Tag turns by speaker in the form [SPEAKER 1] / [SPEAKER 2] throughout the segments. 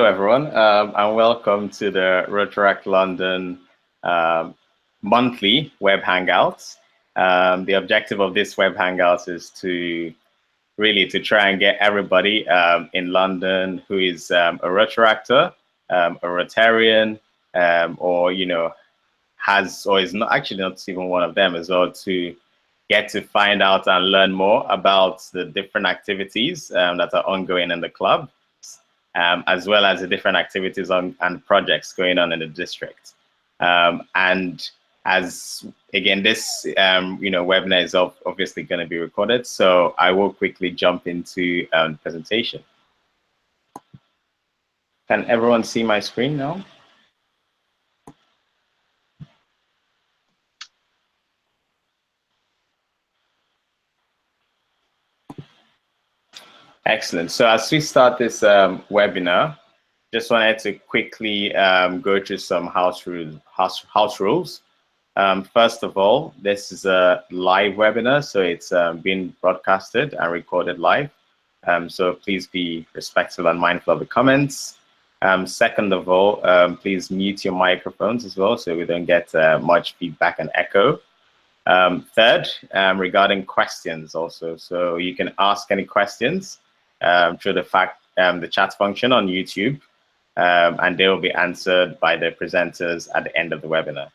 [SPEAKER 1] Hello, everyone, and welcome to the Rotaract London monthly web hangouts. The objective of this web hangouts is to try and get everybody in London who is a Rotaractor, a Rotarian, or has or is not actually not even one of them as well, to get to find out and learn more about the different activities that are ongoing in the club. As well as the different activities and projects going on in the district. And as again, this webinar is obviously going to be recorded, so I will quickly jump into the presentation. Can everyone see my screen now? Excellent. So as we start this webinar, just wanted to quickly go through some house rules. First of all, this is a live webinar, so it's being broadcasted and recorded live. So please be respectful and mindful of the comments. Second of all, please mute your microphones as well, so we don't get much feedback and echo. Third, regarding questions also, so you can ask any questions through the chat function on YouTube, and they will be answered by the presenters at the end of the webinar.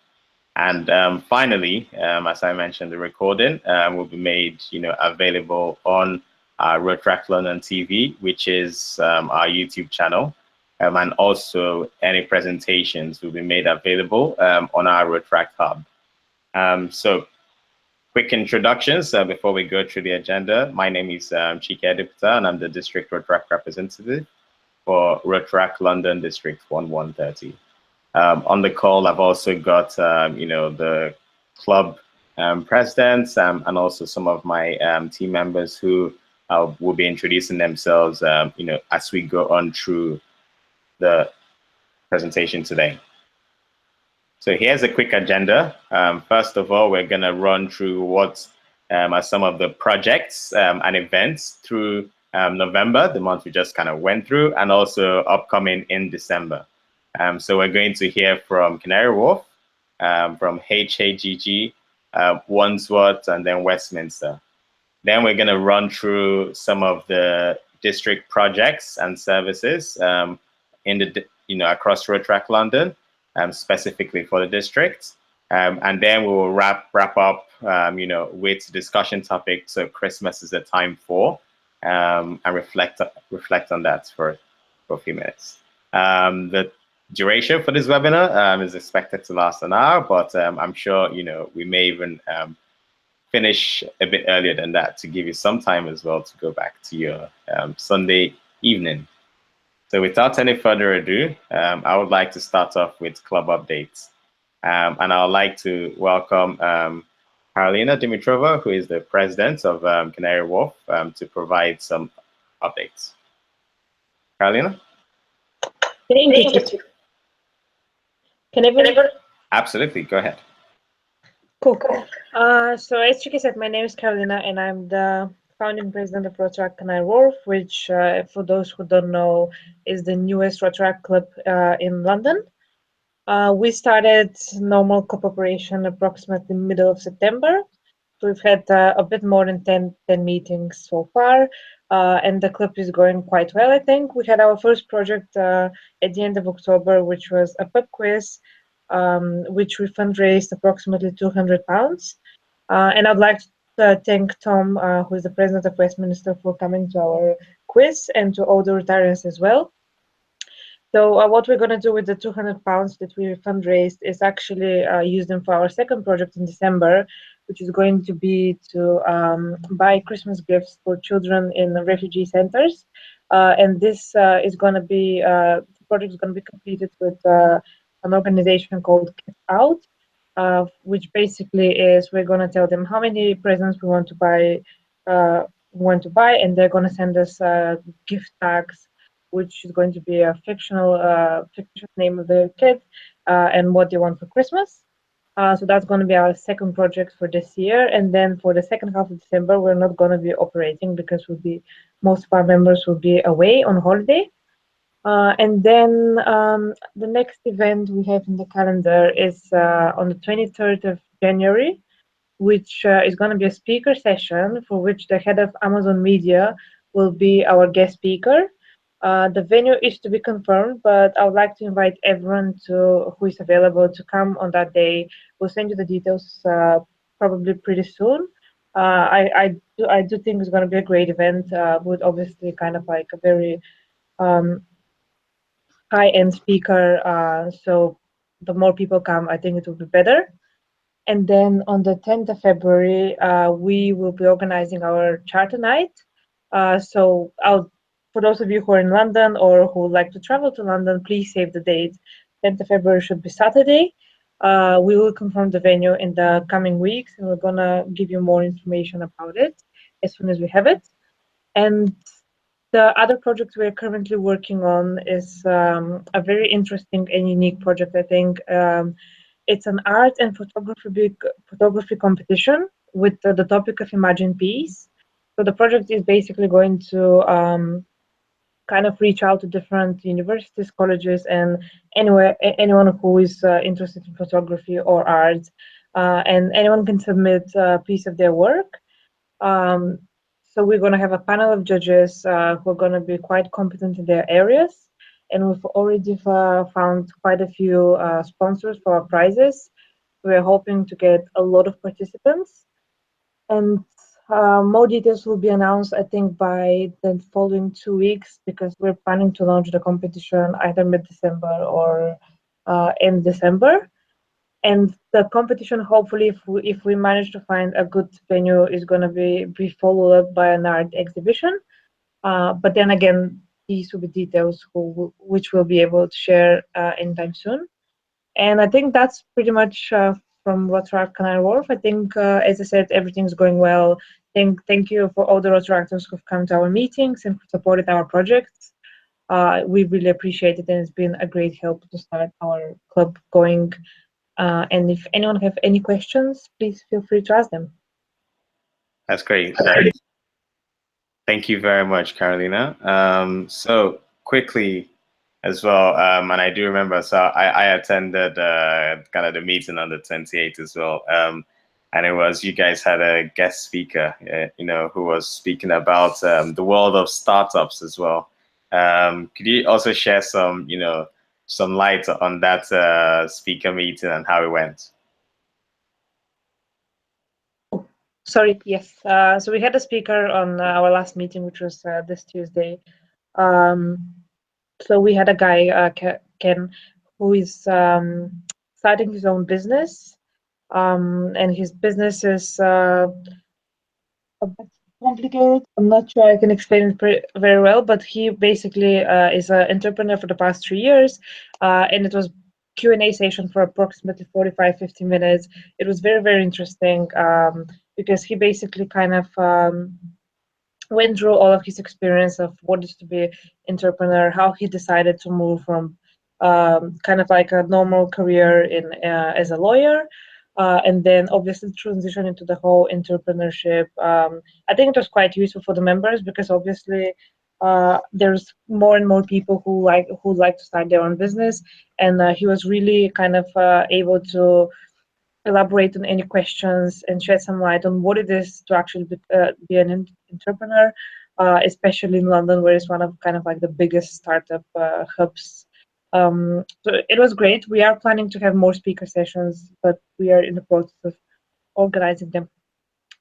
[SPEAKER 1] And finally, as I mentioned, the recording will be made available on Rotaract London TV, which is our YouTube channel, and also any presentations will be made available on our Rotaract Hub. So quick introductions before we go through the agenda. My name is Chike Adipta, and I'm the District Rotaract Representative for Rotaract London District 1130. On the call, I've also got the club presidents and also some of my team members who will be introducing themselves as we go on through the presentation today. So here's a quick agenda. First of all, we're going to run through what are some of the projects and events through November, the month we just kind of went through, and also upcoming in December. So we're going to hear from Canary Wharf, from HAGG, Wandsworth, and then Westminster. Then we're going to run through some of the district projects and services in the across Rotaract London. Specifically for the district, and then we will wrap up, with discussion topics. So Christmas is a time for, and reflect on that for a few minutes. The duration for this webinar is expected to last an hour, but I'm sure we may even finish a bit earlier than that to give you some time as well to go back to your Sunday evening. So without any further ado, I would like to start off with club updates. And I would like to welcome Carolina Dimitrova, who is the president of Canary Wharf, to provide some updates. Carolina?
[SPEAKER 2] Thank you. Can everyone?
[SPEAKER 1] Absolutely, go ahead.
[SPEAKER 2] Cool. So as Chike said, my name is Carolina, and I'm the founding president of Rotaract Canary Wharf, which, for those who don't know, is the newest Rotaract club in London. We started normal club operation approximately middle of September. So we've had a bit more than 10 meetings so far, and the club is going quite well, I think. We had our first project at the end of October, which was a pub quiz, which we fundraised approximately £200. And I'd like to thank Tom, who is the president of Westminster, for coming to our quiz, and to all the Rotarians as well. So what we're going to do with the £200 that we fundraised is actually use them for our second project in December, which is going to be to buy Christmas gifts for children in refugee centers. And this is going to be, the project is going to be completed with an organization called Get Out, which basically is we're going to tell them how many presents we want to buy, and they're going to send us gift tags, which is going to be a fictional name of the kid and what they want for Christmas. So that's going to be our second project for this year. And then for the second half of December, we're not going to be operating because most of our members will be away on holiday. And then the next event we have in the calendar is on the 23rd of January, which is going to be a speaker session for which the head of Amazon Media will be our guest speaker. The venue is to be confirmed, but I would like to invite everyone who is available to come on that day. We'll send you the details probably pretty soon. I do think it's going to be a great event with obviously kind of like a very um, high-end speaker. So the more people come, I think it will be better. And then on the 10th of February, we will be organizing our charter night. So for those of you who are in London or who would like to travel to London, please save the date. 10th of February should be Saturday. We will confirm the venue in the coming weeks, and we're going to give you more information about it as soon as we have it. And the other project we're currently working on is a very interesting and unique project, I think. It's an art and photography competition with the topic of Imagine Peace. So the project is basically going to kind of reach out to different universities, colleges, and anyone who is interested in photography or art. And anyone can submit a piece of their work. Um, so we're going to have a panel of judges who are going to be quite competent in their areas. And we've already found quite a few sponsors for our prizes. We're hoping to get a lot of participants. And more details will be announced, I think, by the following 2 weeks, because we're planning to launch the competition either mid-December or end December. And the competition, hopefully, if we manage to find a good venue, is going to be followed up by an art exhibition. But then again, these will be details which we'll be able to share anytime soon. And I think that's pretty much from Rotaract Canary Wharf. I think, as I said, everything's going well. Thank you for all the Rotaractors who've come to our meetings and supported our projects. We really appreciate it, and it's been a great help to start our club going. And if anyone have any questions, please feel free to ask them.
[SPEAKER 1] That's great. Thank you very much, Carolina. So quickly as well, and I do remember, so I attended kind of the meeting on the 28th as well. And it was, you guys had a guest speaker, who was speaking about the world of startups as well. Could you also share some light on that speaker meeting and how it went?
[SPEAKER 2] Sorry, yes. So we had a speaker on our last meeting, which was this Tuesday. So we had a guy, Ken, who is starting his own business. And his business is a bit complicated. I'm not sure I can explain it very well, but he basically is an entrepreneur for the past 3 years. And it was Q&A session for approximately 45-50 minutes. It was very, very interesting because he basically kind of went through all of his experience of what is to be entrepreneur, how he decided to move from kind of like a normal career in as a lawyer, and then obviously transition into the whole entrepreneurship. I think it was quite useful for the members because obviously there's more and more people who like to start their own business, and he was really kind of able to elaborate on any questions and shed some light on what it is to actually be an entrepreneur, especially in London, where it's one of kind of like the biggest startup hubs. So it was great. We are planning to have more speaker sessions, but we are in the process of organizing them.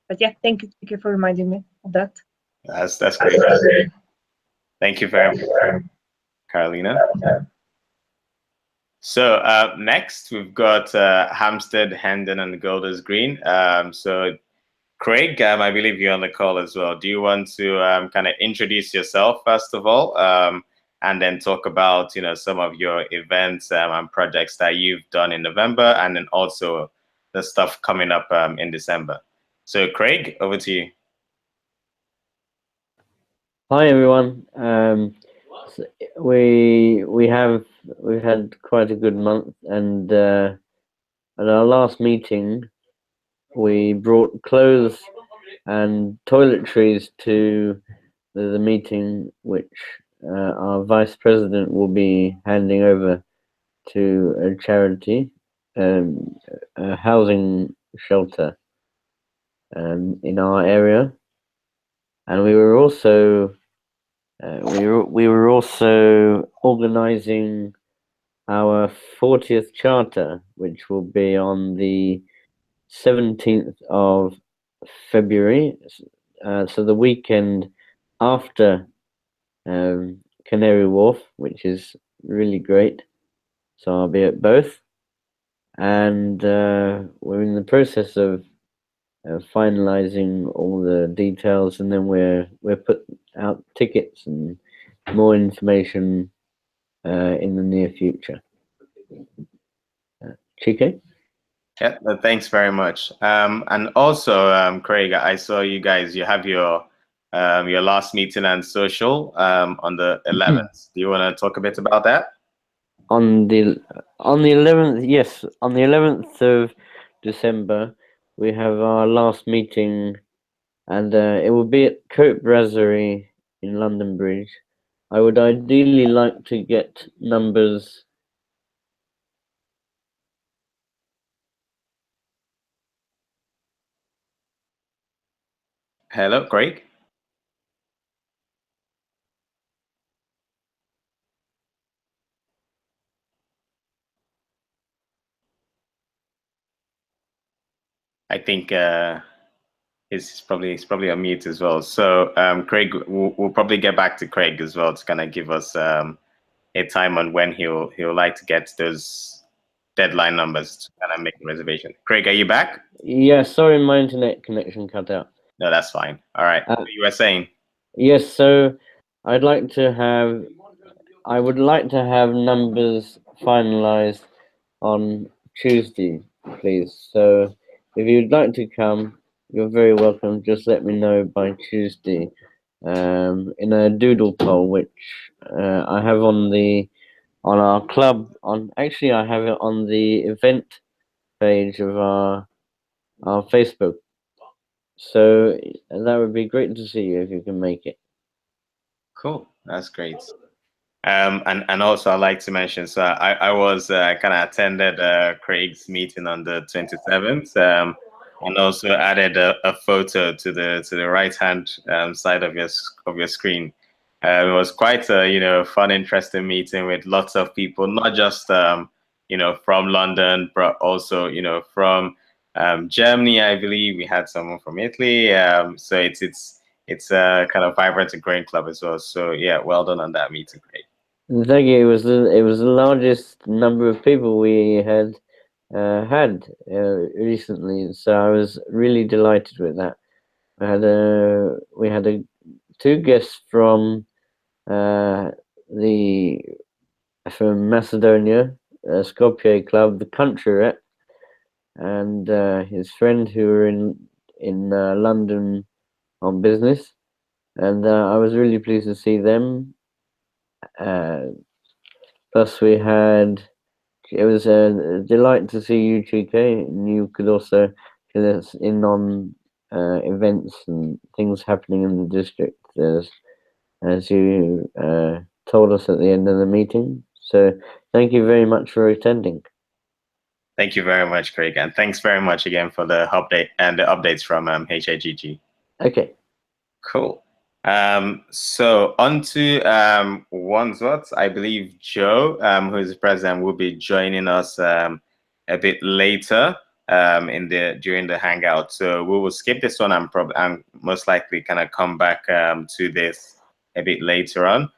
[SPEAKER 2] But yeah, thank you for reminding me of that.
[SPEAKER 1] That's great. Thank you very much, Carolina. So next we've got Hampstead, Hendon, and Golders Green. So Craig, I believe you're on the call as well. Do you want to kind of introduce yourself first of all, and then talk about some of your events and projects that you've done in November, and then also the stuff coming up in December. So Craig, over to you.
[SPEAKER 3] Hi everyone. So we've had quite a good month, and at our last meeting we brought clothes and toiletries to the meeting, which our vice president will be handing over to a charity, a housing shelter in our area, and we were also organising our 40th charter, which will be on the 17th of February, so the weekend after Canary Wharf, which is really great. So I'll be at both, and we're in the process of finalizing all the details, and then we're putting out tickets and more information in the near future. Chike?
[SPEAKER 1] Yeah, thanks very much. And also, Craig, I saw you guys. You have your last meeting and social on the 11th. Do you want to talk a bit about that?
[SPEAKER 3] On the 11th, yes, on the 11th of December, we have our last meeting, and it will be at Cope Brasserie in London Bridge. I would ideally like to get numbers.
[SPEAKER 1] Hello, Craig. I think he's probably on mute as well. So Craig, we'll probably get back to Craig as well to kind of give us a time on when he'll like to get those deadline numbers to kind of make a reservation. Craig, are you back?
[SPEAKER 3] Yeah, sorry, my internet connection cut out.
[SPEAKER 1] No, that's fine. All right. You were saying?
[SPEAKER 3] Yes, so I would like to have numbers finalized on Tuesday, please. So if you'd like to come, you're very welcome. Just let me know by Tuesday in a doodle poll, which I have on our club. Actually, I have it on the event page of our Facebook. So that would be great to see you if you can make it.
[SPEAKER 1] Cool, that's great. And also I'd like to mention, so I was kind of attended Craig's meeting on the 27th, and also added a photo to the right hand side of your screen. It was quite a fun, interesting meeting with lots of people, not just from London, but also from Germany. I believe we had someone from Italy. So it's a kind of vibrant and growing club as well. So yeah, well done on that meeting, Craig.
[SPEAKER 3] Thank you. It was the largest number of people we had recently, so I was really delighted with that. We had two guests from Macedonia, Skopje Club, the country rep, and his friend who were in London on business, and I was really pleased to see them. Plus, it was a delight to see you, Chike, and you could also fill us in on events and things happening in the district as you told us at the end of the meeting. So thank you very much for attending.
[SPEAKER 1] Thank you very much, Craig, and thanks very much again for the update and the updates from HIGG.
[SPEAKER 3] Okay.
[SPEAKER 1] Cool. So on to Wandsworth. I believe Joe, who is the president, will be joining us a bit later during the hangout. So we will skip this one and most likely kind of come back to this a bit later on.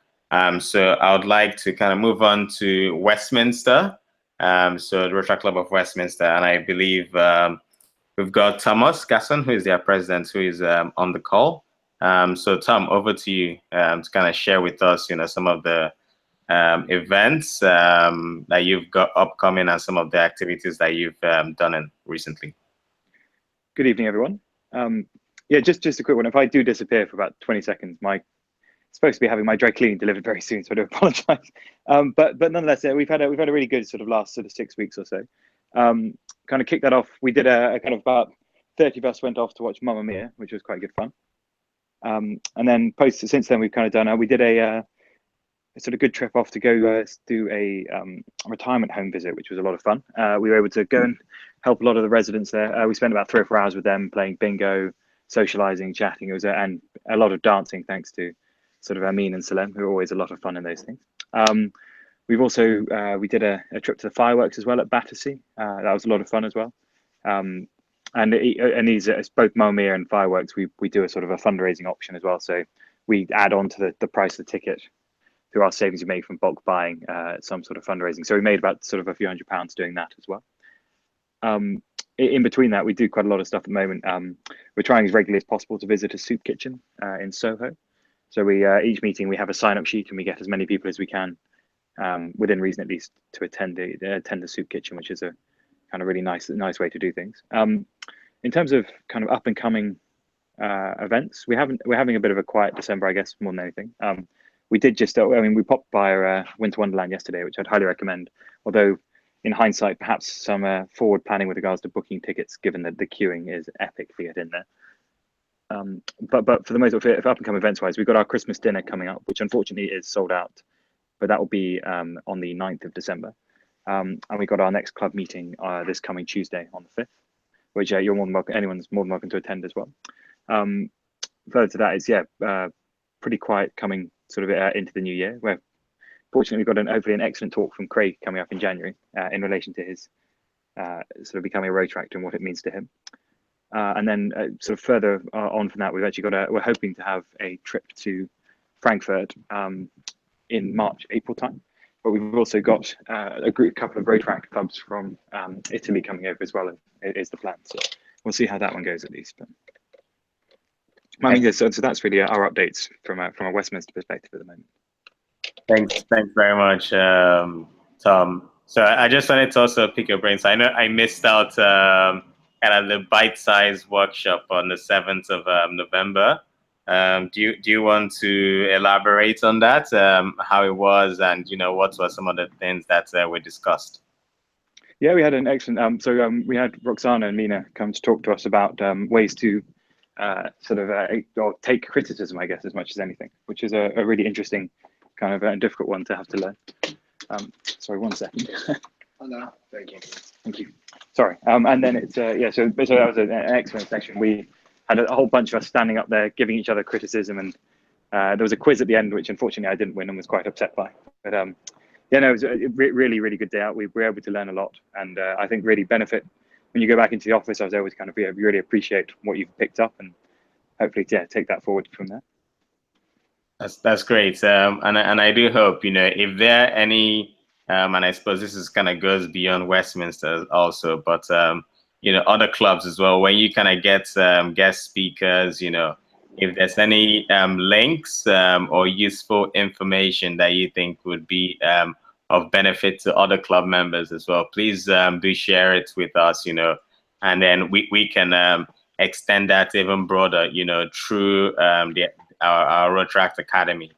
[SPEAKER 1] So I would like to kind of move on to Westminster. So the Rotaract Club of Westminster, and I believe we've got Thomas Gasson, who is their president, who is on the call. So Tom, over to you to kind of share with us, some of the events that you've got upcoming and some of the activities that you've done recently.
[SPEAKER 4] Good evening, everyone. Yeah, just a quick one. If I do disappear for about 20 seconds, supposed to be having my dry cleaning delivered very soon, so I do apologize. But nonetheless, we've had a really good sort of last 6 weeks or so. Kind of kicked that off. We did a kind of about 30 of us went off to watch Mamma Mia, which was quite good fun. And then since then we've kind of done we did a sort of good trip off to go do a retirement home visit, which was a lot of fun. We were able to go and help a lot of the residents there. We spent about 3 or 4 hours with them playing bingo, socializing, chatting. It was and a lot of dancing, thanks to sort of Amin and Salem, who are always a lot of fun in those things. We've also we did a trip to the fireworks as well at Battersea. That was a lot of fun as well. And these both Malmere and fireworks. We do a sort of a fundraising option as well. So we add on to the price of the ticket through our savings we made from bulk buying some sort of fundraising. So we made about sort of a few £100 doing that as well. In between that, we do quite a lot of stuff at the moment. We're trying as regularly as possible to visit a soup kitchen in Soho. So we each meeting we have a sign-up sheet and we get as many people as we can within reason at least to attend the soup kitchen, which is a kind of really nice way to do things. In terms of kind of up and coming events, we're having a bit of a quiet December, I guess, more than anything. We did just, I mean, we popped by Winter Wonderland yesterday, which I'd highly recommend. Although, in hindsight, perhaps some forward planning with regards to booking tickets, given that the queuing is epic to get in there. But for the most part, if up and coming events wise, we've got our Christmas dinner coming up, which unfortunately is sold out, but that will be on the 9th of December. And we got our next club meeting this coming Tuesday on the 5th, which you're more than welcome. Anyone's more than welcome to attend as well. Further to that is pretty quiet coming sort of into the new year. Where fortunately we've got hopefully an excellent talk from Craig coming up in January in relation to his sort of becoming a Rotaract and what it means to him. And then sort of further on from that, we've actually got we're hoping to have a trip to Frankfurt in April time. But we've also got a couple of Rotaract clubs from Italy coming over as well, is the plan. So we'll see how that one goes at least. But I mean, so that's really our updates from a Westminster perspective at the moment.
[SPEAKER 1] Thanks very much, Tom. So I just wanted to also pick your brains. I know I missed out kind of the bite-sized workshop on the 7th of November. Do you want to elaborate on that, how it was, and what were some of the things that were discussed?
[SPEAKER 4] Yeah, we had an excellent. We had Roxana and Mina come to talk to us about ways to sort of or take criticism, I guess, as much as anything, which is a really interesting kind of a difficult one to have to learn. Sorry, 1 second.
[SPEAKER 5] Oh, no, thank you.
[SPEAKER 4] Thank you. Sorry. And then it's so that was an excellent section. We had a whole bunch of us standing up there giving each other criticism, and there was a quiz at the end, which unfortunately I didn't win and was quite upset by. But yeah, no, it was a really good day out. We were able to learn a lot, and I think really benefit when you go back into the office. I was always kind of really appreciate what you've picked up, and hopefully take that forward from there.
[SPEAKER 1] That's great, and I do hope if there are any, and I suppose this is kind of goes beyond Westminster also, but other clubs as well, when you kind of get guest speakers, if there's any links or useful information that you think would be of benefit to other club members as well, please do share it with us, and then we can extend that even broader, through our Rotaract Academy,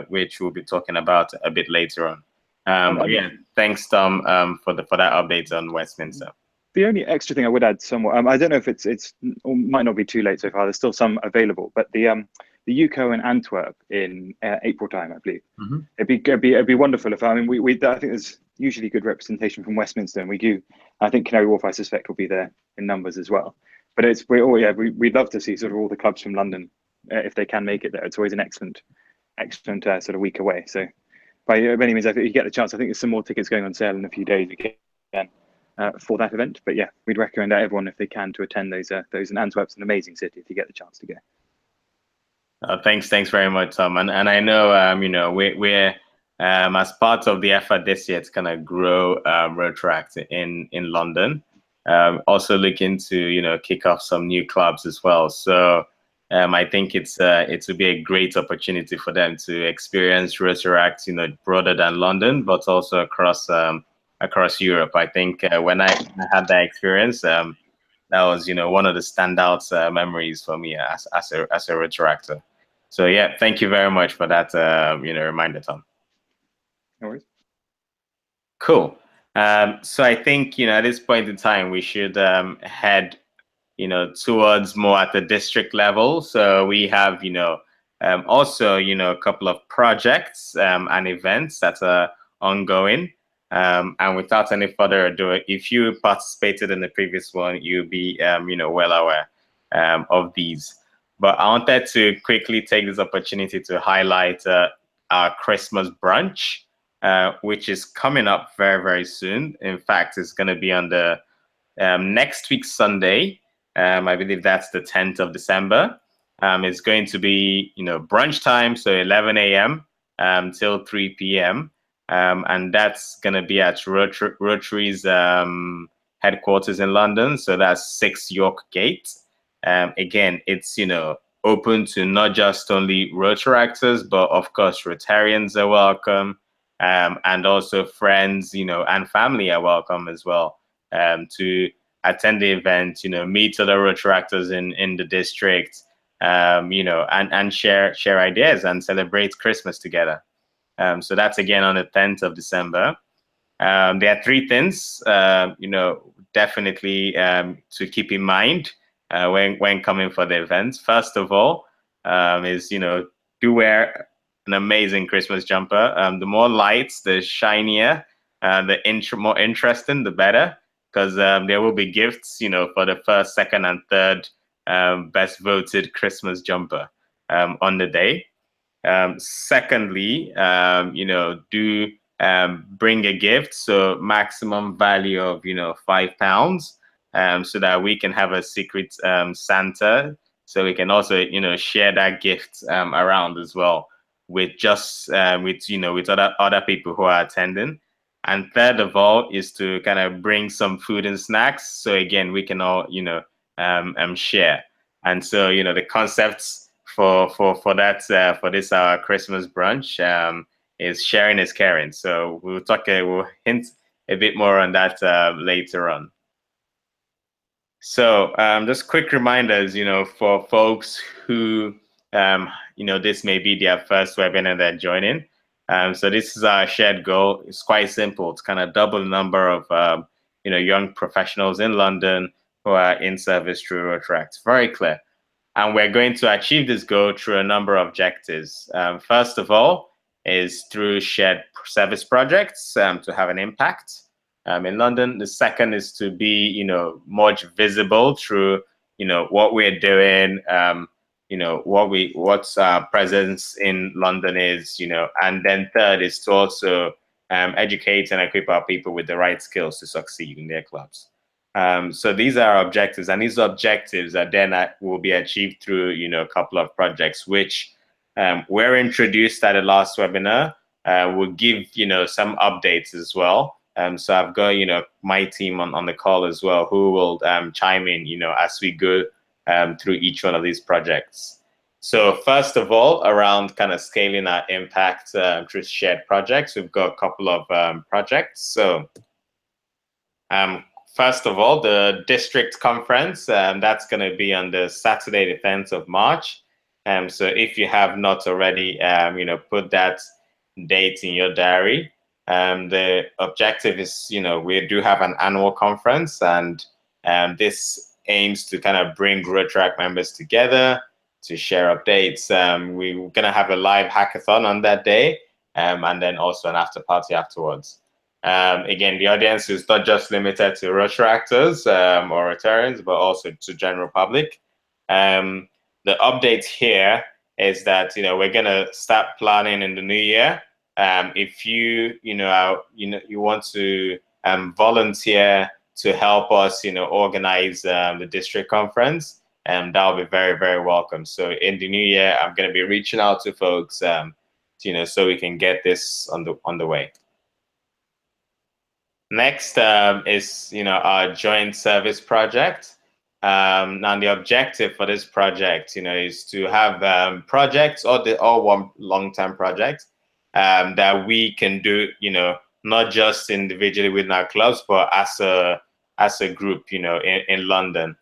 [SPEAKER 1] which we'll be talking about a bit later on. But yeah, thanks, Tom, for that update on Westminster.
[SPEAKER 4] The only extra thing I would add somewhat, I don't know if it's or might not be too late so far. There's still some available, but the UCO in Antwerp in April time, I believe. Mm-hmm. It'd be wonderful if I think there's usually good representation from Westminster, and we do. I think Canary Wharf, I suspect, will be there in numbers as well. But we'd love to see sort of all the clubs from London if they can make it there. It's always an excellent sort of week away. So by any means, I think you get the chance. I think there's some more tickets going on sale in a few days again. For that event, but yeah, we'd recommend everyone if they can to attend those. In Antwerp's an amazing city if you get the chance to go.
[SPEAKER 1] Thanks very much, Tom. And I know we're as part of the effort this year to kind of grow Rotaract in London. Also looking to kick off some new clubs as well. So I think it would be a great opportunity for them to experience Rotaract, broader than London, but also across Europe. I think when I had that experience, that was one of the standout memories for me as a Rotaractor. So yeah, thank you very much for that reminder, Tom.
[SPEAKER 4] No worries.
[SPEAKER 1] Cool. So I think at this point in time we should head towards more at the district level. So we have Also, you know, a couple of projects and events that are ongoing. And without any further ado, if you participated in the previous one, you'll be, you know, well aware of these. But I wanted to quickly take this opportunity to highlight our Christmas brunch, which is coming up very, very soon. In fact, it's going to be on the next week, Sunday. I believe that's the 10th of December. It's going to be, you know, brunch time, so 11 a.m. Till 3 p.m. And that's going to be at Rotary's headquarters in London. So that's 6 York Gate. Again, it's, you know, open to not just only Rotaractors, but of course, Rotarians are welcome. And also friends, you know, and family are welcome as well to attend the event, you know, meet other Rotaractors in the district, you know, and share ideas and celebrate Christmas together. So that's again on the 10th of December. There are 3 things, you know, definitely to keep in mind when coming for the event. First of all, is, you know, do wear an amazing Christmas jumper. The more lights, the shinier, more interesting, the better, because there will be gifts, you know, for the first, second, and third best voted Christmas jumper on the day. Secondly, you know, do bring a gift, so maximum value of, you know, £5, so that we can have a secret Santa, so we can also, you know, share that gift around as well with just with, you know, with other people who are attending. And third of all is to kind of bring some food and snacks, so again we can all, you know, share. And so, you know, the concepts for that for this Christmas brunch is sharing is caring. So we'll hint a bit more on that later on. So just quick reminders, you know, for folks who you know, this may be their first webinar they're joining. So this is our shared goal. It's quite simple. It's kind of double the number of you know, young professionals in London who are in service through Rotaract. Very clear. And we're going to achieve this goal through a number of objectives. First of all is through shared service projects to have an impact in London. The second is to be, you know, much visible through, you know, what we're doing, you know, what's our presence in London is, you know, and then third is to also educate and equip our people with the right skills to succeed in their clubs. So these are our objectives, and these objectives are then will be achieved through, you know, a couple of projects which were introduced at the last webinar. We'll give, you know, some updates as well. So I've got, you know, my team on the call as well, who will chime in, you know, as we go through each one of these projects. So first of all, around kind of scaling our impact through shared projects, we've got a couple of projects. So first of all, the district conference, that's going to be on the Saturday, the 10th of March. So if you have not already, you know, put that date in your diary. The objective is, you know, we do have an annual conference, and this aims to kind of bring Rotaract members together to share updates. We're going to have a live hackathon on that day, and then also an after party afterwards. Again, the audience is not just limited to Rotaractors or Rotarians, but also to general public. The update here is that, you know, we're gonna start planning in the new year. If you want to volunteer to help us, you know, organize the district conference, that'll be very, very welcome. So in the new year, I'm gonna be reaching out to folks, you know, so we can get this on the way. Next is, you know, our joint service project. Now the objective for this project, you know, is to have projects or one long-term project that we can do, you know, not just individually within our clubs, but as a group, you know, in London.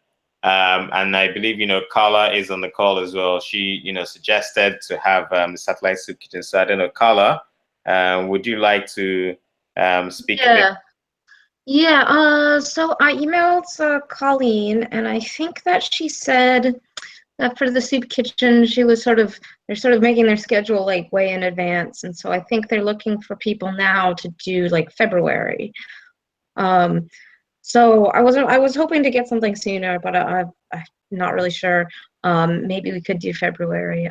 [SPEAKER 1] And I believe, you know, Carla is on the call as well. She, you know, suggested to have the satellite soup kitchen. So I don't know, Carla, would you like to speak?
[SPEAKER 6] Yeah. Yeah, so I emailed Colleen, and I think that she said for the soup kitchen, they're sort of making their schedule like way in advance, and so I think they're looking for people now to do like February. So I was hoping to get something sooner, but I'm not really sure. Maybe we could do February.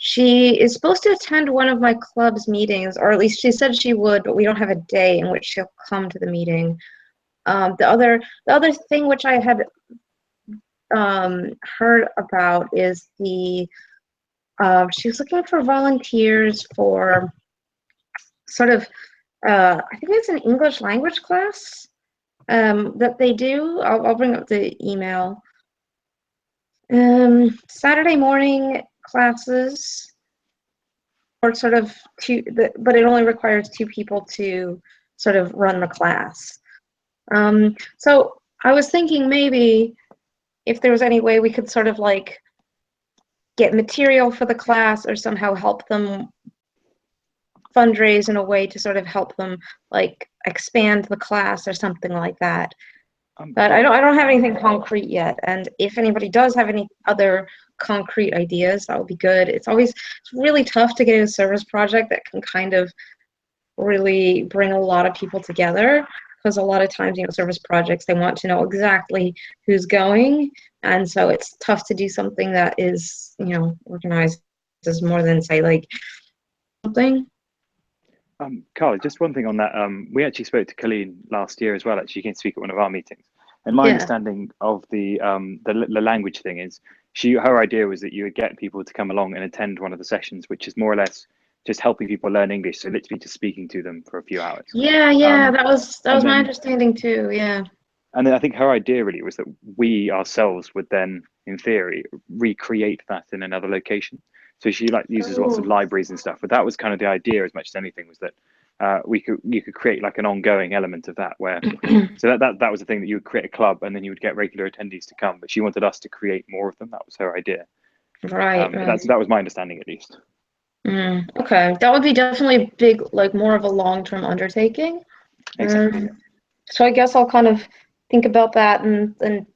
[SPEAKER 6] She is supposed to attend one of my club's meetings, or at least she said she would, but we don't have a day in which she'll come to the meeting. The other thing which I had heard about is she was looking for volunteers for sort of I think it's an English language class that they do. I'll bring up the email. Saturday morning classes, or sort of but it only requires 2 people to sort of run the class. So I was thinking maybe if there was any way we could sort of like get material for the class or somehow help them fundraise in a way to sort of help them like expand the class or something like that. But I don't have anything concrete yet, and if anybody does have any other concrete ideas, that would be good. It's really tough to get a service project that can kind of really bring a lot of people together, because a lot of times, service projects, they want to know exactly who's going, and so it's tough to do something that is, organized as more than, say, like something.
[SPEAKER 4] Carla, just one thing on that. We actually spoke to Colleen last year as well. Actually, she came to speak at one of our meetings. And my understanding of the language thing is, her idea was that you would get people to come along and attend one of the sessions, which is more or less just helping people learn English. So literally just speaking to them for a few hours.
[SPEAKER 6] Yeah, that was my understanding too. Yeah.
[SPEAKER 4] And then I think her idea really was that we ourselves would then, in theory, recreate that in another location. So she uses lots of libraries and stuff, but that was kind of the idea as much as anything, was that you could create like an ongoing element of that, where so that was the thing, that you would create a club and then you would get regular attendees to come, but she wanted us to create more of them. That was her idea.
[SPEAKER 6] Right.
[SPEAKER 4] That was my understanding, at least.
[SPEAKER 6] Okay, that would be definitely big, like more of a long-term undertaking.
[SPEAKER 4] Exactly.
[SPEAKER 6] So I guess I'll kind of think about that and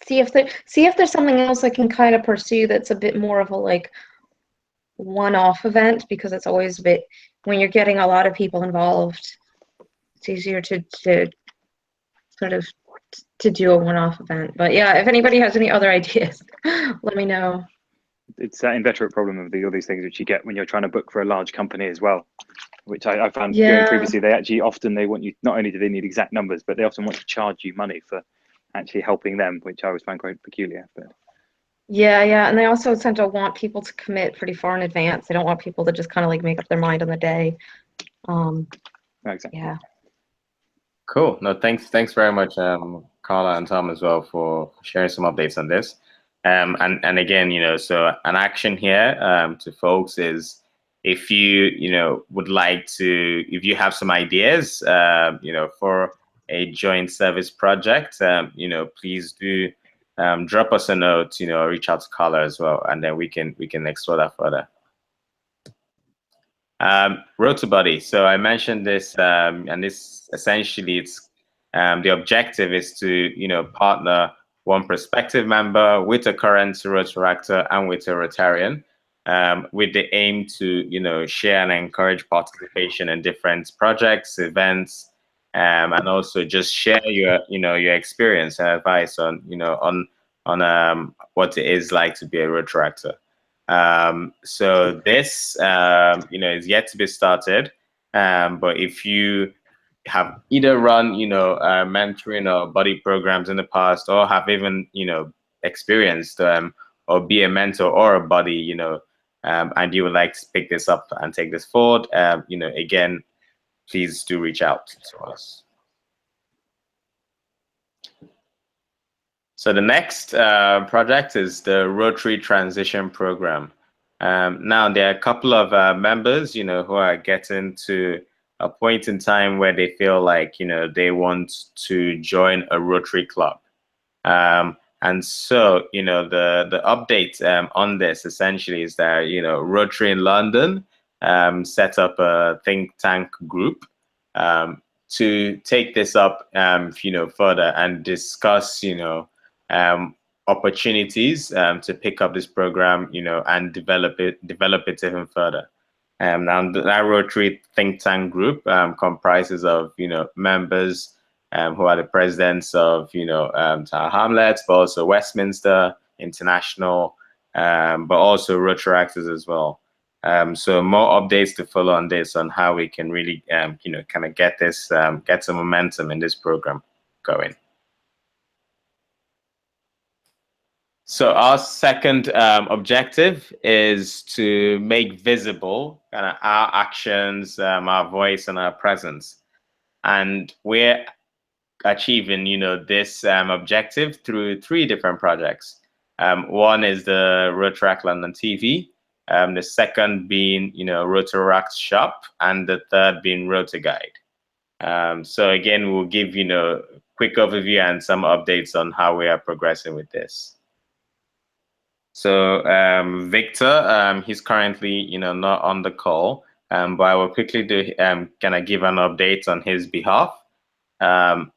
[SPEAKER 6] see if there's something else I can kind of pursue that's a bit more of a like one-off event, because it's always a bit, when you're getting a lot of people involved, it's easier to sort of to do a one-off event. But yeah, if anybody has any other ideas, let me know.
[SPEAKER 4] It's that inveterate problem of all these things which you get when you're trying to book for a large company as well, which I found doing previously. They actually often, they want you, not only do they need exact numbers, but they often want to charge you money for actually helping them, which I always find quite peculiar. But
[SPEAKER 6] yeah, and they also tend to want people to commit pretty far in advance. They don't want people to just kind of like make up their mind on the day.
[SPEAKER 4] Exactly.
[SPEAKER 6] Yeah.
[SPEAKER 1] Cool. No, thanks very much, Carla and Tom, as well, for sharing some updates on this. And again, so an action here to folks is, if you would like to, if you have some ideas, for a joint service project, please do drop us a note, reach out to Carla as well, and then we can explore that further. Rotarbuddy. So I mentioned this, and this essentially, it's the objective is to partner one prospective member with a current Rotaractor and with a Rotarian, with the aim to share and encourage participation in different projects, events, and also just share your experience and advice on what it is like to be a Rotaractor. So this is yet to be started, but if you have either run mentoring or buddy programs in the past, or have even experienced or be a mentor or a buddy, and you would like to pick this up and take this forward, again, please do reach out to us. So the next project is the Rotary Transition Program. Now there are a couple of members, who are getting to a point in time where they feel like, they want to join a Rotary club. And so, the update on this essentially is that, Rotary in London set up a think tank group to take this up, further and discuss, opportunities to pick up this program, and develop it even further. Now that Rotary think tank group comprises of members who are the presidents of Tower Hamlets, but also Westminster, International, but also Rotaractors as well. So more updates to follow on this, on how we can really kind of get this get some momentum in this program going. So our second objective is to make visible kind of our actions, our voice, and our presence. And we're achieving, this objective through 3 different projects. One is the Rotaract London TV, the second being, Rotaract Shop, and the third being Rotaguide. So again, we'll give, quick overview and some updates on how we are progressing with this. So Victor, he's currently, not on the call, but I will quickly kind of give an update on his behalf.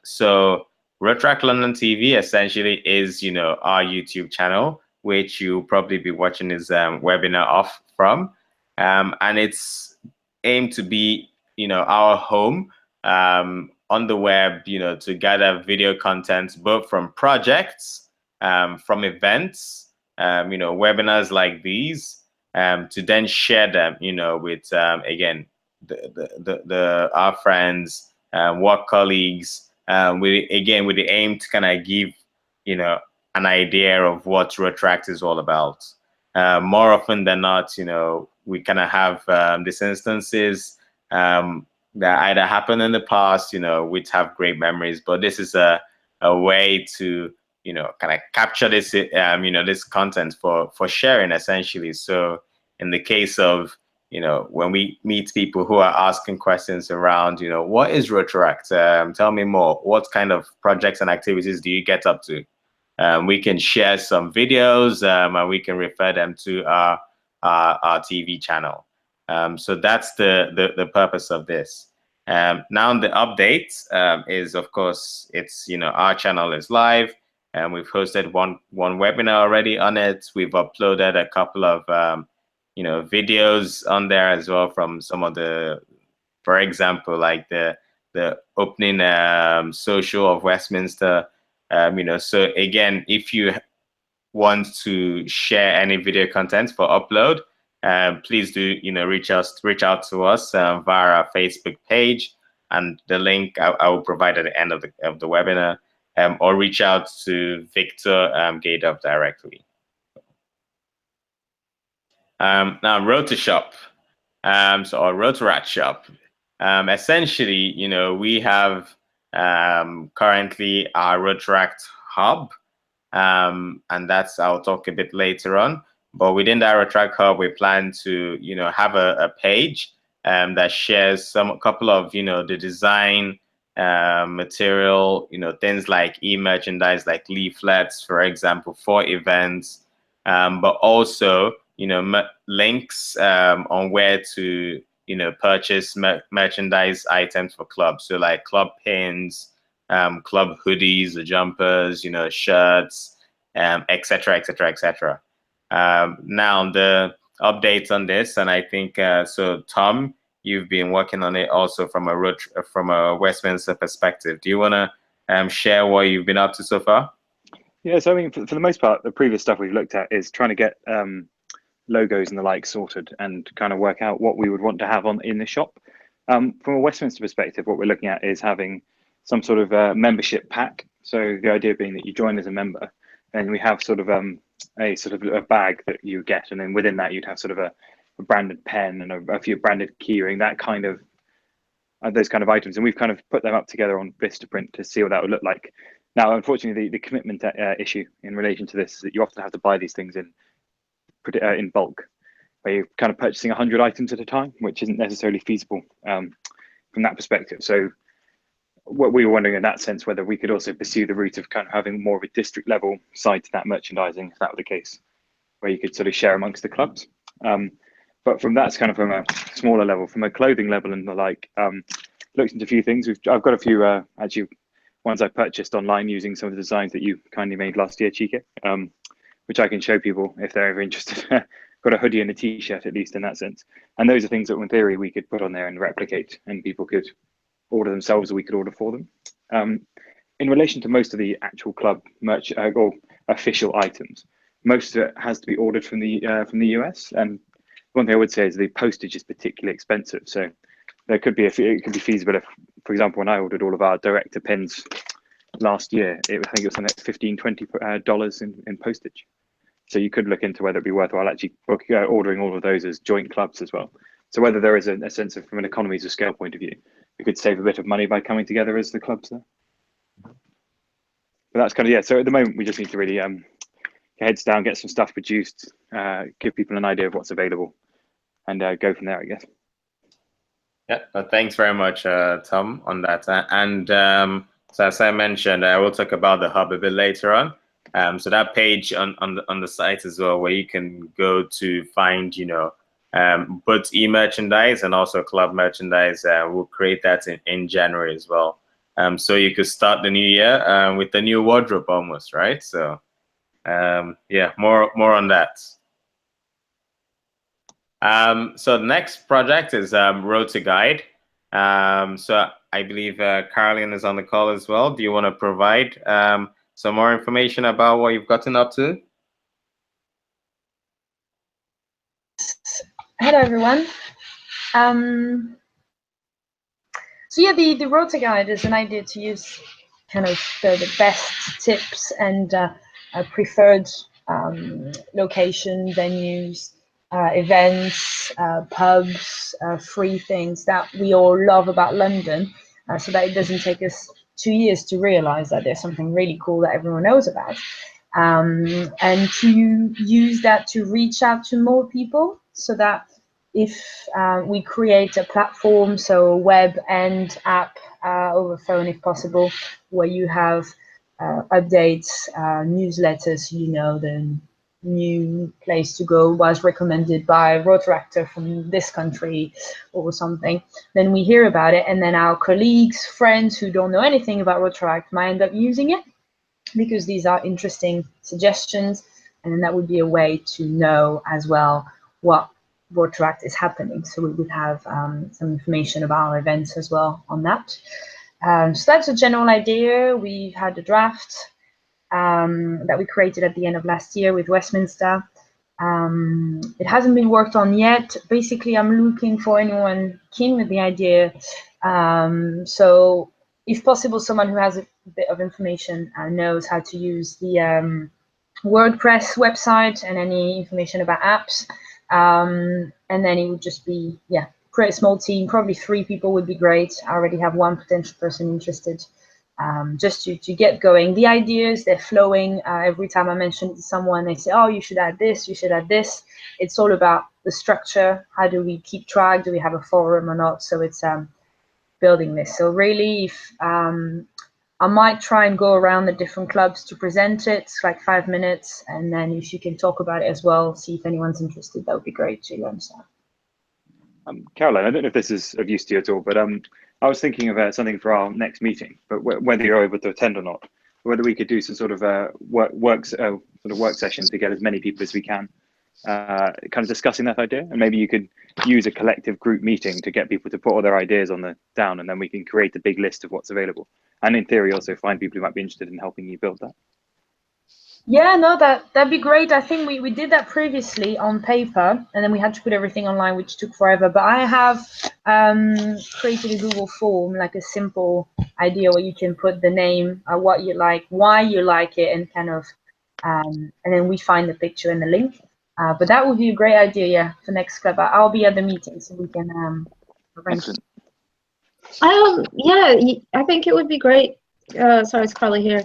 [SPEAKER 1] So Rotaract London TV essentially is, our YouTube channel, which you'll probably be watching his webinar off from, and it's aimed to be, our home on the web, to gather video content both from projects, from events. Webinars like these, to then share them, with again our friends, work colleagues, with the aim to kind of give an idea of what Rotaract is all about. More often than not, we kind of have these instances that either happened in the past, which have great memories, but this is a way to kind of capture this, this content for sharing essentially. So in the case of, when we meet people who are asking questions around, what is Rotaract? Tell me more. What kind of projects and activities do you get up to? We can share some videos, and we can refer them to our TV channel. So that's the purpose of this. Now the update is, of course, it's, our channel is live. And we've hosted one webinar already on it. We've uploaded a couple of videos on there as well from some of the, for example, like the opening social of Westminster. So again, if you want to share any video content for upload, please do reach out to us via our Facebook page, and the link I will provide at the end of the webinar. Or reach out to Victor Gaydov directly. Now, Rotashop, or Rotaract Shop. Essentially, we have currently our Rotaract Hub, and that's, I'll talk a bit later on. But within that Rotaract Hub, we plan to, have a page that shares a couple of, the design material, things like e-merchandise, like leaflets, for example, for events, but also, links on where to, purchase merchandise items for clubs. So like club pins, club hoodies, the jumpers, shirts, etc., etc., etc. Now the updates on this, and I think so, Tom, you've been working on it also from a Westminster perspective. Do you want to share what you've been up to so far?
[SPEAKER 4] Yeah, so I mean, for the most part, the previous stuff we've looked at is trying to get logos and the like sorted, and kind of work out what we would want to have in the shop. From a Westminster perspective, what we're looking at is having some sort of membership pack. So the idea being that you join as a member, and we have sort of a bag that you get, and then within that you'd have sort of a branded pen and a few branded keyring, that kind of those kind of items, and we've kind of put them up together on Vistaprint to see what that would look like. Now, unfortunately, the commitment issue in relation to this is that you often have to buy these things in bulk, where you're kind of purchasing 100 items at a time, which isn't necessarily feasible from that perspective. So what we were wondering in that sense, whether we could also pursue the route of kind of having more of a district level side to that merchandising, if that were the case, where you could sort of share amongst the clubs. But from that's kind of from a smaller level, from a clothing level and the like, looked into a few things. I've got a few actually ones I purchased online using some of the designs that you kindly made last year, Chike, which I can show people if they're ever interested. Got a hoodie and a t-shirt, at least in that sense. And those are things that in theory we could put on there and replicate, and people could order themselves or we could order for them. In relation to most of the actual club merch or official items, most of it has to be ordered from the US. And one thing I would say is the postage is particularly expensive. So there could be it could be feasible if, for example, when I ordered all of our director pins last year, I think it was something like $15–20 in postage. So you could look into whether it'd be worthwhile actually ordering all of those as joint clubs as well. So whether there is a sense of, from an economies of scale point of view, we could save a bit of money by coming together as the clubs there. But that's kind of, yeah, so at the moment we just need to really get heads down, get some stuff produced, give people an idea of what's available, and go from there, I guess.
[SPEAKER 1] Yeah, thanks very much, Tom, on that. And so as I mentioned, we'll talk about the hub a bit later on. So that page on the site as well, where you can go to find, you know, both e-merchandise and also club merchandise. We'll create that in January as well. So you could start the new year with the new wardrobe almost, right? So yeah, more on that. So the next project is Road to Guide. So I believe Caroline is on the call as well. Do you want to provide some more information about what you've gotten up to?
[SPEAKER 7] Hello, everyone. So yeah, the Road to Guide is an idea to use kind of the best tips and preferred location, venues, events, pubs, free things that we all love about London, so that it doesn't take us 2 years to realize that there's something really cool that everyone knows about, and to use that to reach out to more people, so that if we create a platform, so web and app over phone if possible, where you have updates, newsletters, you know, the new place to go was recommended by Rotaract from this country or something, then we hear about it, and then our colleagues, friends who don't know anything about Rotaract might end up using it because these are interesting suggestions, and then that would be a way to know as well what Rotaract is happening. So we would have some information about our events as well on that. So that's a general idea. We had a draft that we created at the end of last year with Westminster. It hasn't been worked on yet. Basically, I'm looking for anyone keen with the idea. So if possible, someone who has a bit of information and knows how to use the WordPress website and any information about apps. And then it would just be, yeah, create a small team, probably 3 people would be great. I already have 1 potential person interested. Just to get going. The ideas, they're flowing. Every time I mention it to someone, they say, oh, you should add this, you should add this. It's all about the structure. How do we keep track? Do we have a forum or not? So it's building this. So really, if I might try and go around the different clubs to present it. It's like 5 minutes. And then if you can talk about it as well, see if anyone's interested, that would be great to understand.
[SPEAKER 4] Caroline, I don't know if this is of use to you at all, but I was thinking of something for our next meeting, but whether you're able to attend or not, whether we could do some sort of work session to get as many people as we can, kind of discussing that idea, and maybe you could use a collective group meeting to get people to put all their ideas down, and then we can create a big list of what's available, and in theory also find people who might be interested in helping you build that.
[SPEAKER 7] Yeah, no, that'd be great. I think we did that previously on paper, and then we had to put everything online, which took forever. But I have created a Google form, like a simple idea where you can put the name, what you like, why you like it, and kind of, and then we find the picture and the link. But that would be a great idea, yeah, for next club. I'll be at the meeting, so we can arrange.
[SPEAKER 6] Yeah, I think it would be great. Sorry, it's Carly here.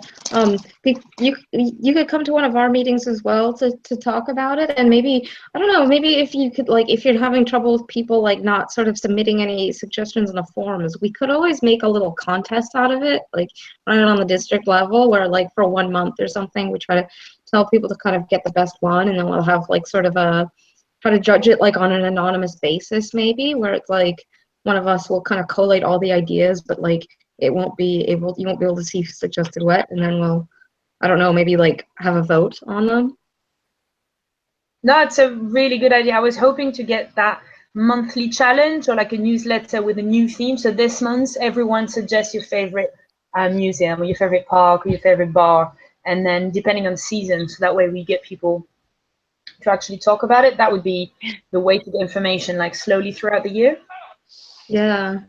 [SPEAKER 6] You could come to one of our meetings as well to talk about it, and maybe, I don't know, maybe if you could, like, if you're having trouble with people like not sort of submitting any suggestions in the forums, we could always make a little contest out of it, like run it on the district level, where like for 1 month or something, we try to tell people to kind of get the best one, and then we'll have like sort of try to judge it like on an anonymous basis, maybe, where it's like one of us will kind of collate all the ideas, but like you won't be able to see suggested wet, and then we'll, I don't know, maybe like have a vote on them.
[SPEAKER 7] No, it's a really good idea. I was hoping to get that monthly challenge or like a newsletter with a new theme. So this month, everyone suggests your favorite museum or your favorite park or your favorite bar, and then depending on the season, so that way we get people to actually talk about it. That would be the way to get information like slowly throughout the year.
[SPEAKER 6] Yeah.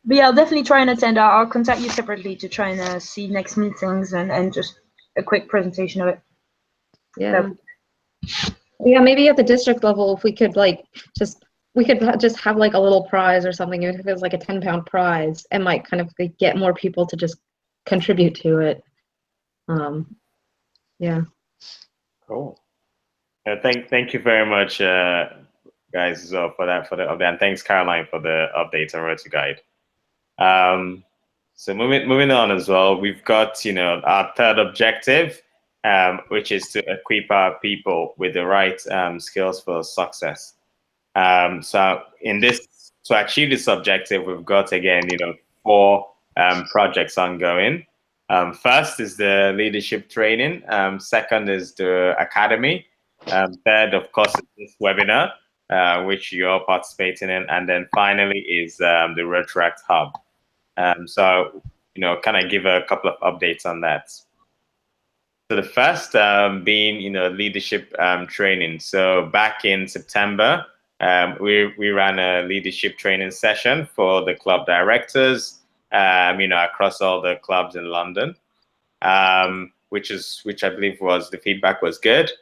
[SPEAKER 7] But yeah, I'll definitely try and attend. I'll contact you separately to try and see next meetings and just a quick presentation of it.
[SPEAKER 6] Yeah. Yeah, maybe at the district level, if we could like we could just have like a little prize or something, even if it was like a 10-pound prize, and like kind of like, get more people to just contribute to it. Yeah.
[SPEAKER 1] Cool. Thank you very much, guys, as well for the update, and thanks, Caroline, for the update on Road to Guide. So moving on as well, we've got our third objective, which is to equip our people with the right skills for success. So to achieve this objective, we've got again 4 projects ongoing. First is the leadership training. Second is the academy. Third, of course, is this webinar, which you're all participating in, and then finally is the Rotaract Hub. So kind of give a couple of updates on that. So the first being leadership training. So back in September, we ran a leadership training session for the club directors, across all the clubs in London, which I believe the feedback was good.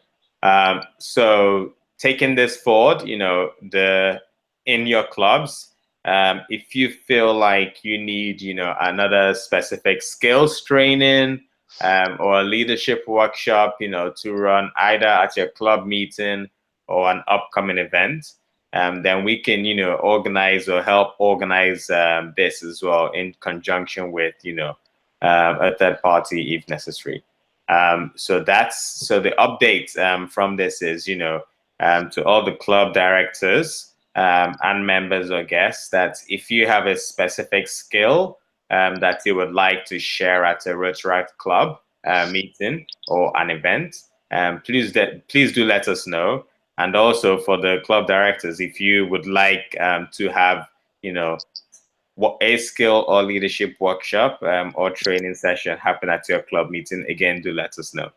[SPEAKER 1] So taking this forward, in your clubs, if you feel like you need, another specific skills training, or a leadership workshop, to run either at your club meeting or an upcoming event, then we can, organize or help organize this as well in conjunction with, a third party if necessary. So the update from this is, to all the club directors and members or guests, that if you have a specific skill that you would like to share at a Rotaract Club meeting or an event, please do let us know. And also for the club directors, if you would like to have, a skill or leadership workshop or training session happen at your club meeting, again, do let us know.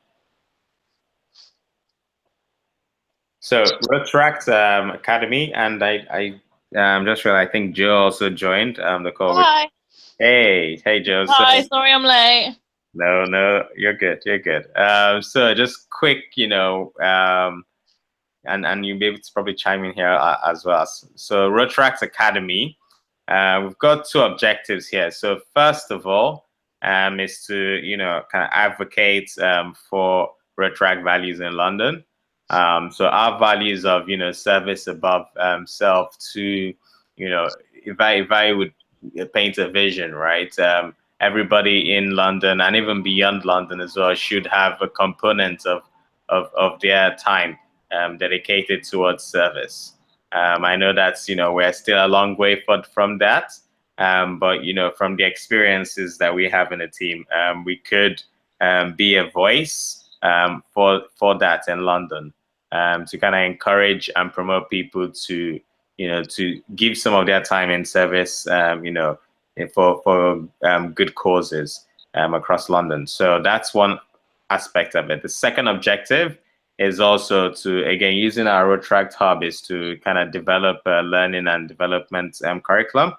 [SPEAKER 1] So Rotaract Academy, and I just realized I think Joe also joined the call.
[SPEAKER 8] Hi.
[SPEAKER 1] Hey, Joe.
[SPEAKER 8] Hi, sorry I'm late.
[SPEAKER 1] No, you're good. So just quick, and you'll be able to probably chime in here as well. So Rotaract Academy, we've got 2 objectives here. So first of all, is to kind of advocate for Rotaract values in London. So our values of service above self, to if I would paint a vision, right? Everybody in London and even beyond London as well should have a component of their time dedicated towards service. I know that's we're still a long way from that, but from the experiences that we have in the team, we could be a voice for that in London, to kind of encourage and promote people to to give some of their time in service, for good causes across London. So that's one aspect of it. The second objective is also to, again, using our Rotaract Hub, is to kind of develop a learning and development curriculum.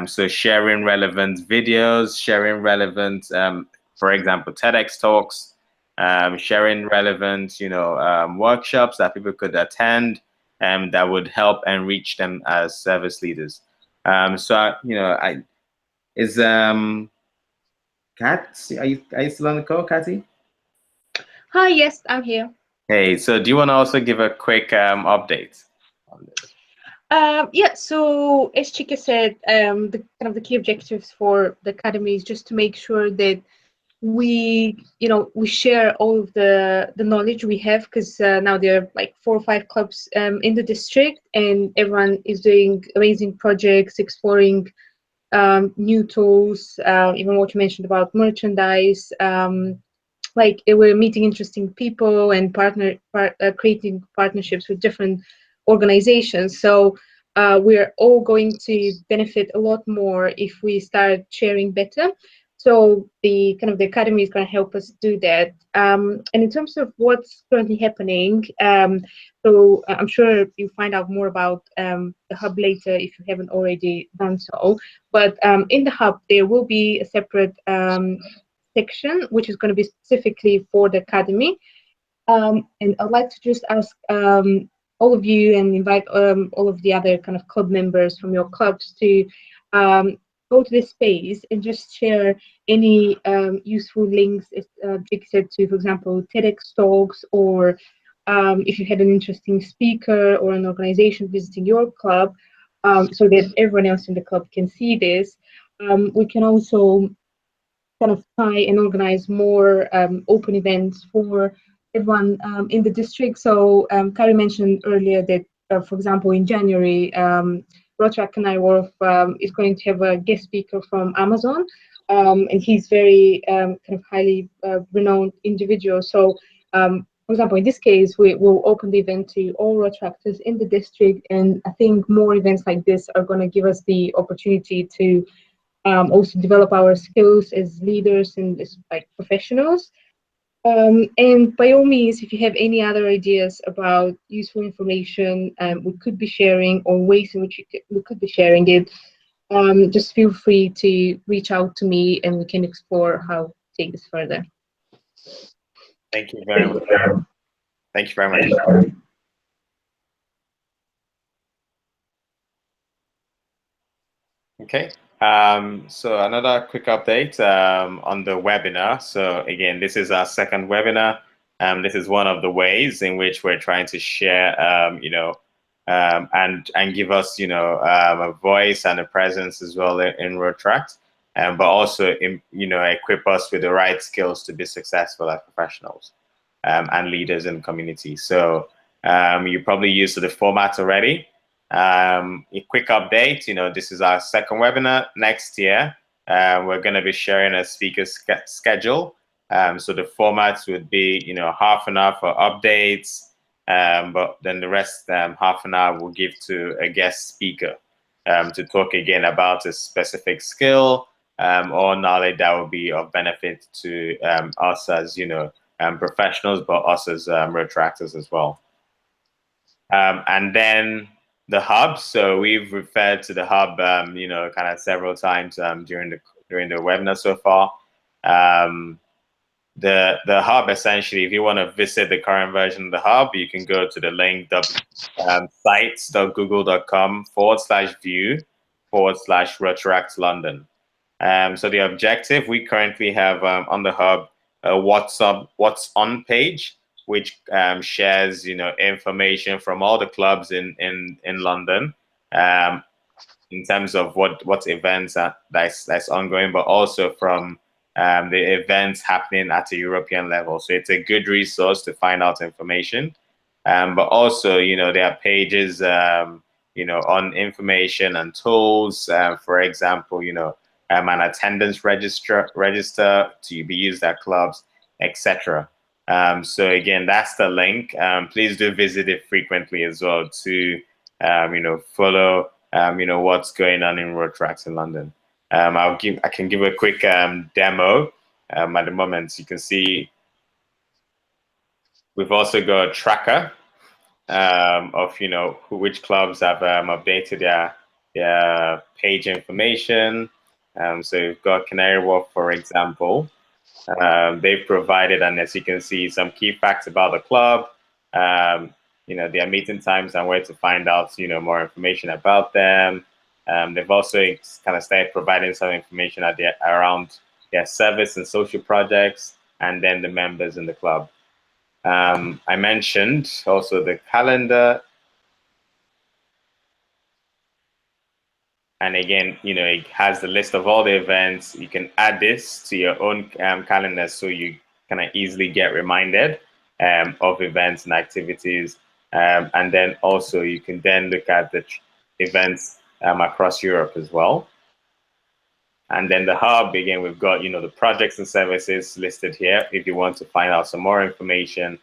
[SPEAKER 1] So sharing relevant videos, sharing relevant, for example, TEDx talks, sharing relevant, workshops that people could attend, that would help enrich them as service leaders. So is Kat, are you still on the call, Kathy?
[SPEAKER 9] Hi, yes, I'm here.
[SPEAKER 1] Hey, so do you want to also give a quick update on this?
[SPEAKER 9] Yeah, so as Chika said, the kind of the key objectives for the academy is just to make sure that we share all of the knowledge we have, because now there are like 4 or 5 clubs in the district, and everyone is doing amazing projects, exploring new tools, even what you mentioned about merchandise. Like we're meeting interesting people and creating partnerships with different organizations. So we're all going to benefit a lot more if we start sharing better. So the academy is going to help us do that. And in terms of what's currently happening, so I'm sure you'll find out more about the hub later if you haven't already done so. But in the hub, there will be a separate section which is going to be specifically for the academy. And I'd like to just ask all of you and invite all of the other kind of club members from your clubs to go to this space and just share any useful links, as Jake said, to, for example, TEDx talks, or if you had an interesting speaker or an organization visiting your club, so that everyone else in the club can see this. We can also kind of try and organize more open events for everyone in the district. So Kari mentioned earlier that, for example, in January, Rotaract Canary Wharf is going to have a guest speaker from Amazon, and he's very kind of highly renowned individual. So, for example, in this case, we will open the event to all Rotaractors in the district, and I think more events like this are going to give us the opportunity to also develop our skills as leaders and as like professionals. And by all means, if you have any other ideas about useful information we could be sharing, or ways in which we could be sharing it, just feel free to reach out to me and we can explore how to take this further.
[SPEAKER 1] Thank you very much. Thank you very much. Okay. So another quick update on the webinar. So again, this is our second webinar. This is one of the ways in which we're trying to share, and give us, a voice and a presence as well in Rotaract, but also, equip us with the right skills to be successful as professionals and leaders in the community. So you're probably used to the format already. A quick update, this is our second webinar. Next year, we're going to be sharing a speaker schedule. So the formats would be, half an hour for updates, but then the rest, half an hour, we'll give to a guest speaker to talk again about a specific skill or knowledge that will be of benefit to us as, professionals, but us as Rotaractors as well. And then the hub. So we've referred to the hub, kind of several times during the webinar so far. The hub, essentially, if you want to visit the current version of the hub, you can go to the link sites.google.com/view/Rotaract London. So the objective, we currently have on the hub a what's on page, which shares, information from all the clubs in London in terms of what events that's ongoing, but also from the events happening at a European level. So it's a good resource to find out information. But also, there are pages, on information and tools. For example, an attendance register to be used at clubs, etc. So again, that's the link. Please do visit it frequently as well to, follow, what's going on in Rotaract in London. I can give a quick demo. At the moment, you can see we've also got a tracker of, which clubs have updated their page information. So we've got Canary Wharf, for example. They've provided, and as you can see, some key facts about the club, their meeting times and where to find out, more information about them. They've also kind of started providing some information around their service and social projects, and then the members in the club. I mentioned also the calendar. And again, it has the list of all the events. You can add this to your own calendar so you kind of easily get reminded of events and activities. And then also you can then look at the events across Europe as well. And then the hub, again, we've got, the projects and services listed here if you want to find out some more information.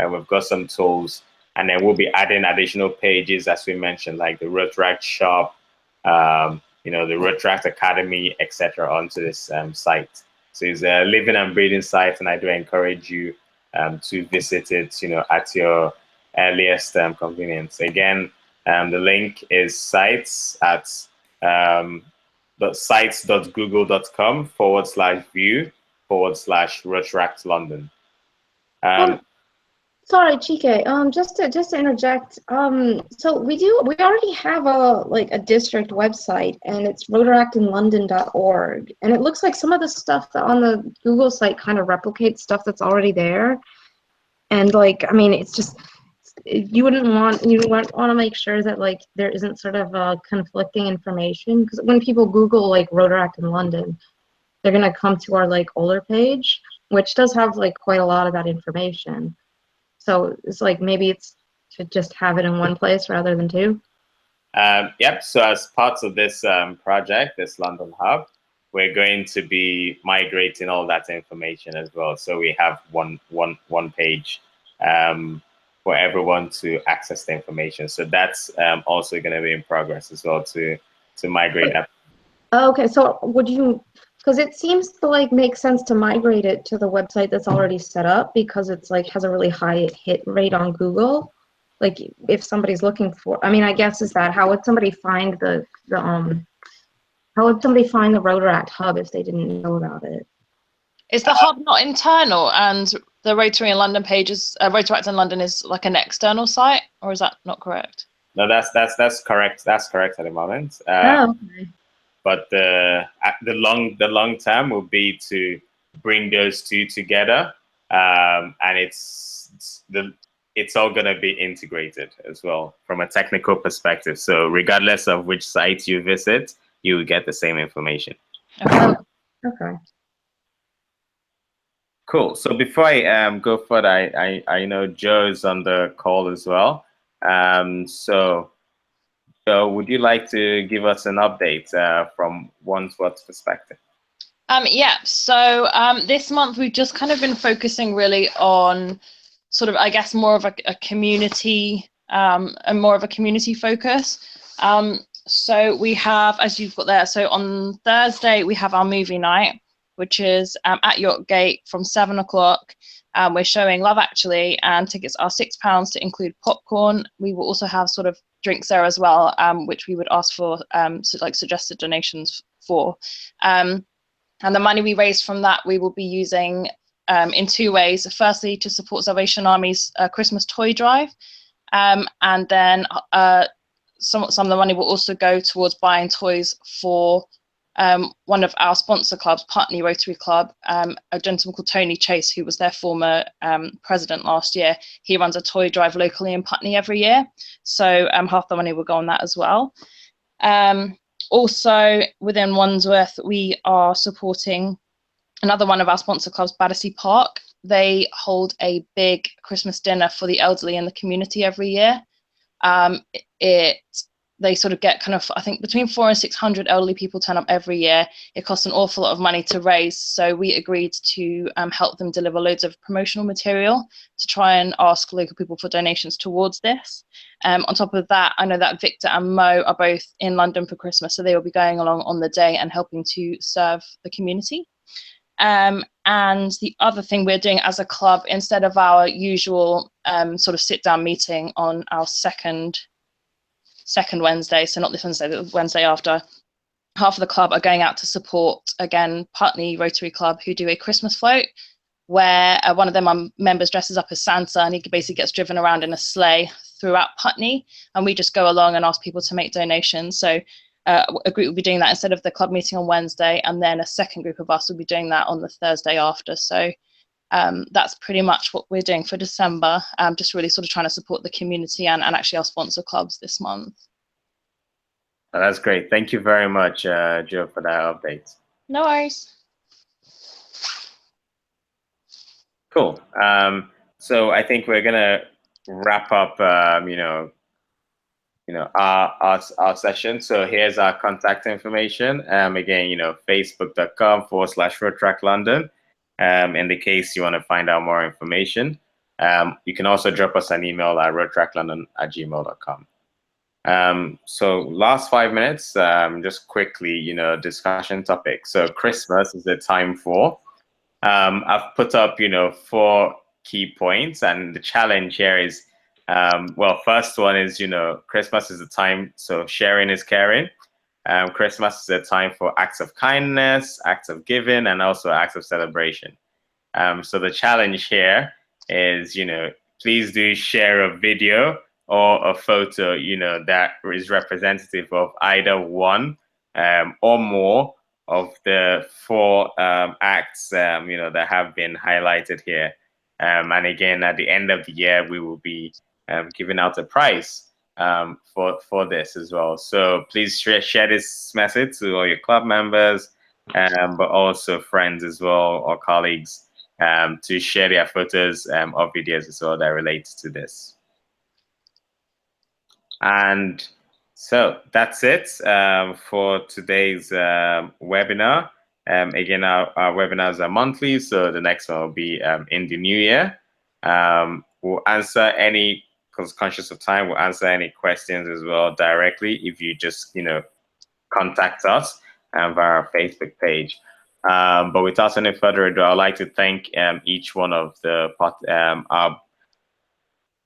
[SPEAKER 1] We've got some tools, and then we'll be adding additional pages, as we mentioned, like the Rotaract shop, the Rotaract Academy, etc., onto this site. So it's a living and breathing site, and I do encourage you to visit it, at your earliest convenience. Again, the link is sites at sites.google.com/view/Rotaract London.
[SPEAKER 6] Sorry, Chike. Just to interject. So we already have a district website, and it's rotaractinlondon.org, and it looks like some of the stuff on the Google site kind of replicates stuff that's already there, and it's just you want to make sure that there isn't sort of conflicting information, because when people Google Rotaract in London, they're gonna come to our older page, which does have quite a lot of that information. So it's maybe it's to just have it in one place rather than two.
[SPEAKER 1] Yep. So as parts of this project, this London Hub, we're going to be migrating all that information as well. So we have one page for everyone to access the information. So that's also going to be in progress as well to migrate that.
[SPEAKER 6] Okay. So would you? Because it seems to make sense to migrate it to the website that's already set up, because it's has a really high hit rate on Google. If somebody's looking for, I guess is that how would somebody find the Rotaract hub if they didn't know about it?
[SPEAKER 8] Is the hub not internal, and the Rotary in London pages, Rotaract in London is an external site, or is that not correct?
[SPEAKER 1] No, that's correct. That's correct at the moment.
[SPEAKER 6] Okay.
[SPEAKER 1] But the long term will be to bring those two together, and it's all going to be integrated as well from a technical perspective. So regardless of which site you visit, you will get the same information.
[SPEAKER 6] Okay.
[SPEAKER 1] Cool. So before I go further, I know Joe is on the call as well. So would you like to give us an update from Wandsworth's perspective?
[SPEAKER 8] Yeah, so this month we've just kind of been focusing really on sort of, I guess, more of a community and more of a community focus. So we have, as you've got there, so on Thursday we have our movie night, which is at York Gate from 7 o'clock. We're showing Love Actually, and tickets are £6 to include popcorn. We will also have sort of drinks there as well, which we would ask for suggested donations for. And the money we raise from that we will be using in two ways. Firstly, to support Salvation Army's Christmas toy drive, and then some of the money will also go towards buying toys for one of our sponsor clubs, Putney Rotary Club, a gentleman called Tony Chase, who was their former president last year. He runs a toy drive locally in Putney every year. So half the money will go on that as well. Also, within Wandsworth, we are supporting another one of our sponsor clubs, Battersea Park. They hold a big Christmas dinner for the elderly in the community every year. They sort of get kind of, I think, between 400 and 600 elderly people turn up every year. It costs an awful lot of money to raise, so we agreed to help them deliver loads of promotional material to try and ask local people for donations towards this. On top of that, I know that Victor and Mo are both in London for Christmas, so they will be going along on the day and helping to serve the community. And the other thing we're doing as a club, instead of our usual sort of sit-down meeting on our second Wednesday, so not this Wednesday, the Wednesday after, half of the club are going out to support, again, Putney Rotary Club, who do a Christmas float, where one of them members dresses up as Santa, and he basically gets driven around in a sleigh throughout Putney, and we just go along and ask people to make donations. So a group will be doing that instead of the club meeting on Wednesday, and then a second group of us will be doing that on the Thursday after. So that's pretty much what we're doing for December, just really sort of trying to support the community and actually our sponsor clubs this month.
[SPEAKER 1] Oh, that's great. Thank you very much, Joe, for that update.
[SPEAKER 8] No worries.
[SPEAKER 1] Cool. So I think we're gonna wrap up, our session. So here's our contact information. Again, facebook.com/Rotaract London. In the case you want to find out more information, you can also drop us an email at rotaractlondon@gmail.com. So last 5 minutes, just quickly, discussion topic. So Christmas is the time for. I've put up, 4 key points, and the challenge here is, well, first one is, Christmas is the time, so sharing is caring. Christmas is a time for acts of kindness, acts of giving, and also acts of celebration. So the challenge here is, please do share a video or a photo, that is representative of either one or more of the 4 acts, that have been highlighted here. And again, at the end of the year, we will be giving out a prize for this as well. So please share this message to all your club members, but also friends as well, or colleagues, to share their photos or videos as well that relate to this. And so that's it for today's webinar. Again, our webinars are monthly, so the next one will be in the new year. We'll answer any, because conscious of time, we'll answer any questions as well directly if you just, contact us via our Facebook page. But without any further ado, I'd like to thank each one of the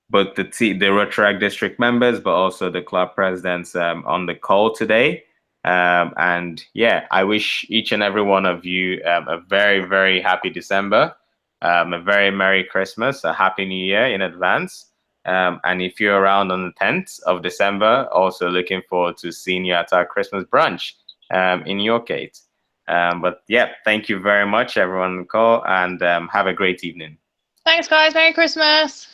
[SPEAKER 1] both the Rotaract district members, but also the club presidents on the call today. And yeah, I wish each and every one of you a very, very happy December, a very Merry Christmas, a Happy New Year in advance. And if you're around on the 10th of December, also looking forward to seeing you at our Christmas brunch in Yorkgate. But yeah, thank you very much, everyone on the call, and have a great evening.
[SPEAKER 8] Thanks, guys. Merry Christmas.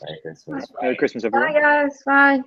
[SPEAKER 1] Merry Christmas.
[SPEAKER 4] Merry Christmas, everyone.
[SPEAKER 6] Bye, guys. Bye.